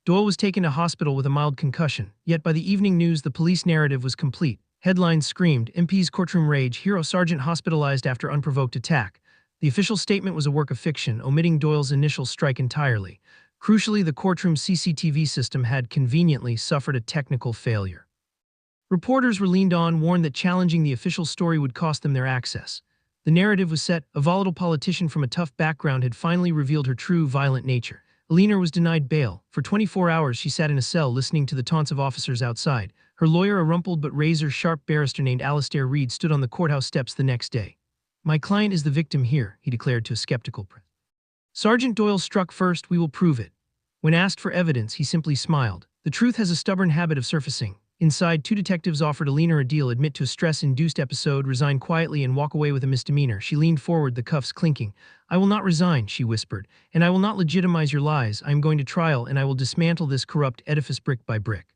Doyle was taken to hospital with a mild concussion, yet by the evening news the police narrative was complete. Headlines screamed, MP's courtroom rage, hero sergeant hospitalized after unprovoked attack. The official statement was a work of fiction, omitting Doyle's initial strike entirely. Crucially, the courtroom CCTV system had conveniently suffered a technical failure. Reporters were leaned on, warned that challenging the official story would cost them their access. The narrative was set. A volatile politician from a tough background had finally revealed her true, violent nature. Alina was denied bail. For 24 hours she sat in a cell listening to the taunts of officers outside. Her lawyer, a rumpled but razor-sharp barrister named Alastair Reed, stood on the courthouse steps the next day. "My client is the victim here," he declared to a skeptical press. "Sergeant Doyle struck first, we will prove it." When asked for evidence, he simply smiled. The truth has a stubborn habit of surfacing. Inside, two detectives offered Alina a deal: admit to a stress-induced episode, resign quietly, and walk away with a misdemeanor. She leaned forward, the cuffs clinking. "I will not resign," she whispered, "and I will not legitimize your lies. I am going to trial, and I will dismantle this corrupt edifice brick by brick."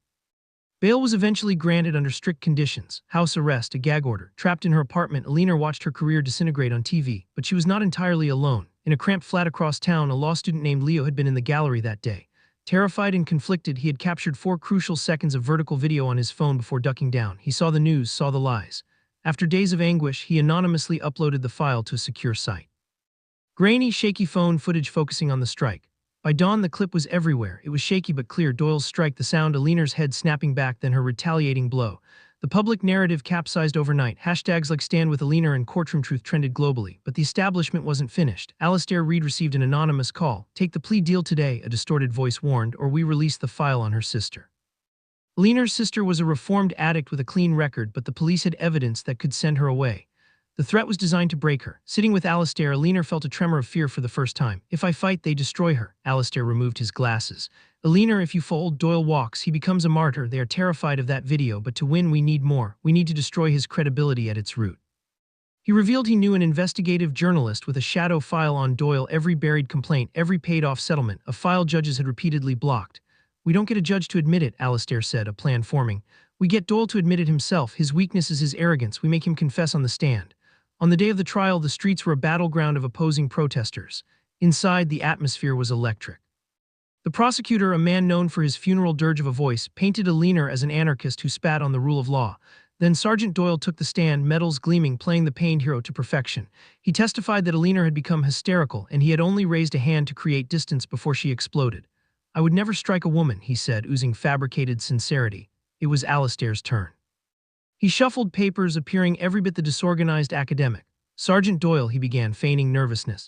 Bail was eventually granted under strict conditions: house arrest, a gag order. Trapped in her apartment, Alina watched her career disintegrate on TV. But she was not entirely alone. In a cramped flat across town, a law student named Leo had been in the gallery that day. Terrified and conflicted, he had captured 4 crucial seconds of vertical video on his phone before ducking down. He saw the news, saw the lies. After days of anguish, he anonymously uploaded the file to a secure site. Grainy, shaky phone footage focusing on the strike. By dawn, the clip was everywhere. It was shaky but clear. Doyle's strike, the sound, Alina's head snapping back, then her retaliating blow. The public narrative capsized overnight. Hashtags like Stand with Alina and Courtroom Truth trended globally. But the establishment wasn't finished. Alastair Reed received an anonymous call. "Take the plea deal today," a distorted voice warned, "or we release the file on her sister." Alina's sister was a reformed addict with a clean record, but the police had evidence that could send her away. The threat was designed to break her. Sitting with Alastair, Alina felt a tremor of fear for the first time. "If I fight, they destroy her." Alastair removed his glasses. "Alina, if you fold, Doyle walks. He becomes a martyr. They are terrified of that video, but to win we need more. We need to destroy his credibility at its root." He revealed he knew an investigative journalist with a shadow file on Doyle, every buried complaint, every paid-off settlement, a file judges had repeatedly blocked. "We don't get a judge to admit it," Alastair said, a plan forming. "We get Doyle to admit it himself. His weakness is his arrogance. We make him confess on the stand." On the day of the trial, the streets were a battleground of opposing protesters. Inside, the atmosphere was electric. The prosecutor, a man known for his funeral dirge of a voice, painted Alina as an anarchist who spat on the rule of law. Then Sergeant Doyle took the stand, medals gleaming, playing the pained hero to perfection. He testified that Alina had become hysterical, and he had only raised a hand to create distance before she exploded. "I would never strike a woman," he said, oozing fabricated sincerity. It was Alastair's turn. He shuffled papers, appearing every bit the disorganized academic. "Sergeant Doyle," he began, feigning nervousness.